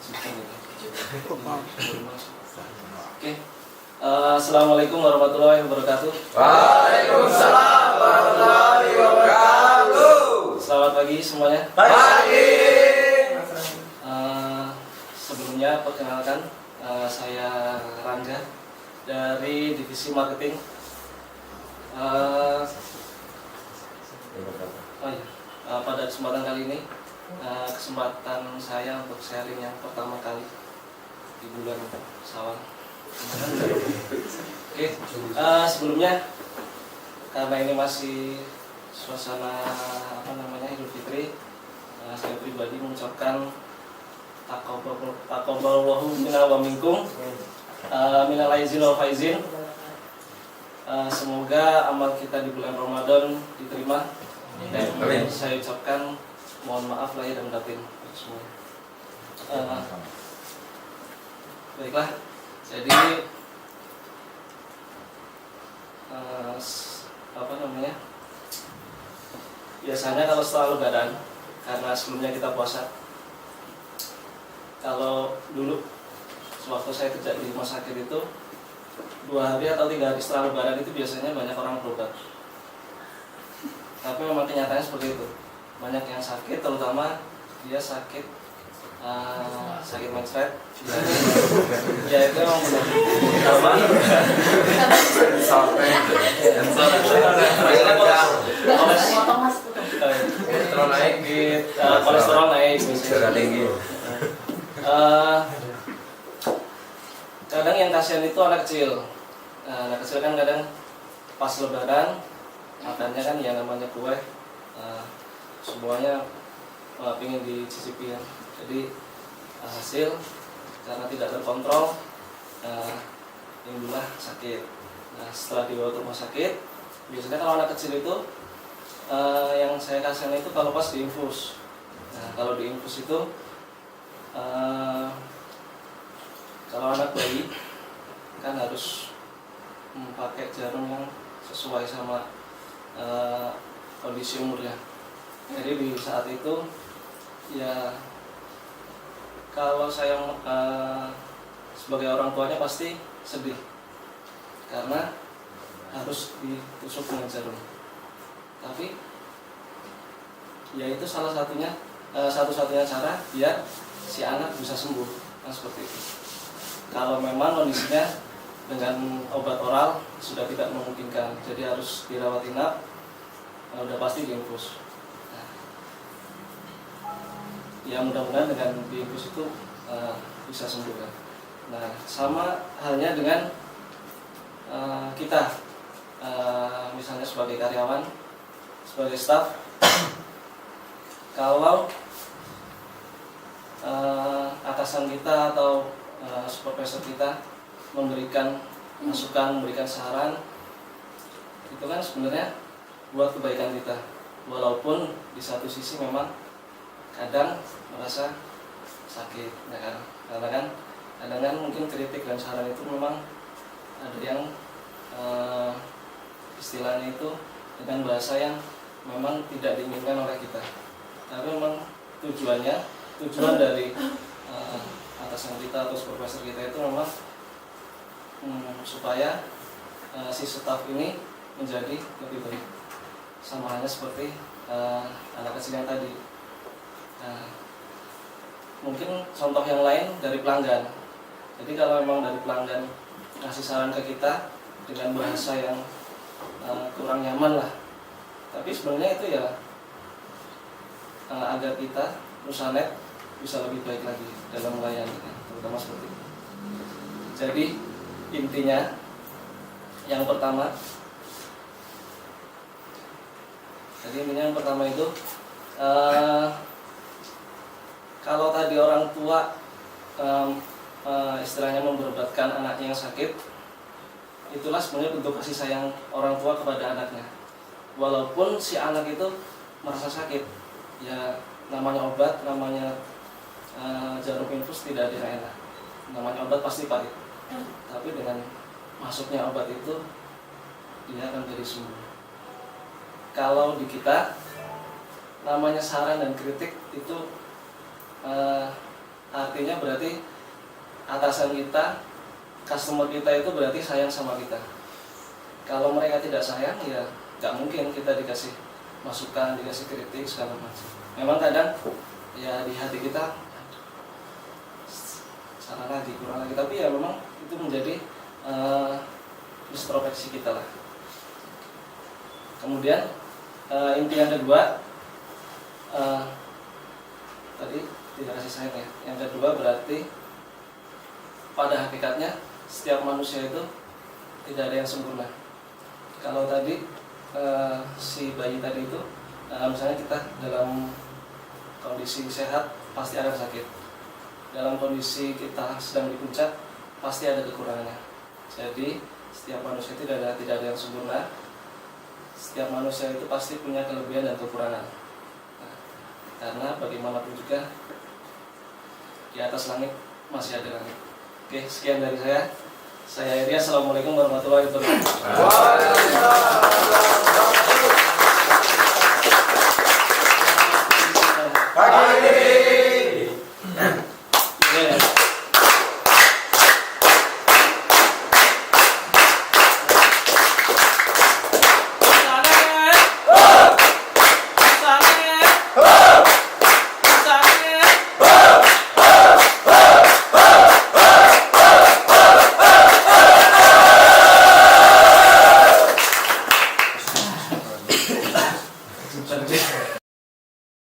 Oke. Assalamualaikum warahmatullahi wabarakatuh. Waalaikumsalam warahmatullahi wabarakatuh. Selamat pagi semuanya. Pagi. Sebelumnya perkenalkan, saya Rangga dari divisi marketing. Pada kesempatan kali ini, kesempatan saya untuk sharing yang pertama kali di bulan Syawal. Oke, sebelumnya karena ini masih suasana Idul Fitri, saya pribadi mengucapkan taqabbalallahu minna wa minkum, minal aizin wal faizin. Semoga amal kita di bulan Ramadan diterima, dan saya ucapkan mohon maaf lahir dan batin semua. Baiklah, jadi biasanya kalau setelah Lebaran, karena sebelumnya kita puasa, kalau dulu sewaktu saya kerja di rumah sakit itu 2 hari atau 3 hari setelah Lebaran itu biasanya banyak orang berobat. Tapi memang kenyataannya seperti itu, banyak yang sakit, terutama dia sakit menstruasi. Ya itu memang benar. Kolesterol naik, darah tinggi. Kadang yang kasihan itu anak kecil. Anak kecil kan kadang pas Lebaran makannya kan yang namanya kue, semuanya pengen dicicipi ya. Jadi hasil karena tidak terkontrol, timbullah sakit. Setelah dibawa ke rumah sakit, biasanya kalau anak kecil itu yang saya kasihan itu kalau pas diinfus. Kalau diinfus itu kalau anak bayi kan harus pakai jarum yang sesuai sama kondisi umurnya. Jadi di saat itu ya, kalau saya sebagai orang tuanya pasti sedih karena harus ditusuk dengan jarum. Tapi ya itu salah satunya, satu-satunya cara biar si anak bisa sembuh, kan seperti itu. Kalau memang kondisinya dengan obat oral sudah tidak memungkinkan, jadi harus dirawat inap, udah pasti diinfus. Ya mudah-mudahan dengan diinfus itu bisa sembuh kan. Nah, sama halnya dengan kita, misalnya sebagai karyawan, sebagai staf, kalau atasan kita atau supervisor kita memberikan masukan, memberikan saran, itu kan sebenarnya buat kebaikan kita. Walaupun di satu sisi memang kadang merasa sakit, ya kan? Karena kan kadang mungkin kritik dan saran itu memang ada yang istilahnya itu dengan bahasa yang memang tidak diinginkan oleh kita. Tapi memang tujuan dari atasan kita atau supervisor kita itu memang supaya si staf ini menjadi lebih baik. Sama halnya seperti anak kecil yang tadi. Mungkin contoh yang lain dari pelanggan. Jadi kalau memang dari pelanggan ngasih saran ke kita dengan bahasa yang kurang nyaman lah, tapi sebenarnya itu ya agar kita Nusanet bisa lebih baik lagi dalam melayani, terutama seperti itu. Jadi intinya yang pertama itu kalau tadi orang tua istilahnya memberobatkan anaknya yang sakit, itulah sebenarnya bentuk kasih sayang orang tua kepada anaknya. Walaupun si anak itu merasa sakit, ya namanya obat, namanya jarum infus tidak ada yang enak. Namanya obat pasti pahit. Tapi dengan masuknya obat itu, dia akan jadi sembuh. Kalau di kita namanya saran dan kritik itu arti artinya berarti atasan kita, customer kita itu berarti sayang sama kita. Kalau mereka tidak sayang, ya nggak mungkin kita dikasih masukan, dikasih kritik segala macam. Memang kadang ya di hati kita salah lagi, kurang lagi, tapi ya memang itu menjadi introspeksi kita lah. Kemudian inti yang kedua, tadi tidak kasih sayang ya. Yang kedua berarti pada hakikatnya setiap manusia itu tidak ada yang sempurna. Kalau tadi si bayi tadi itu, misalnya kita dalam kondisi sehat pasti ada sakit. Dalam kondisi kita sedang di puncak pasti ada kekurangannya. Jadi setiap manusia tidak ada yang sempurna. Setiap manusia itu pasti punya kelebihan dan kekurangan. Nah, karena bagaimanapun juga di atas langit masih ada langit. Oke, sekian dari saya. Saya Iri. Assalamualaikum warahmatullahi wabarakatuh. Waalaikumsalam.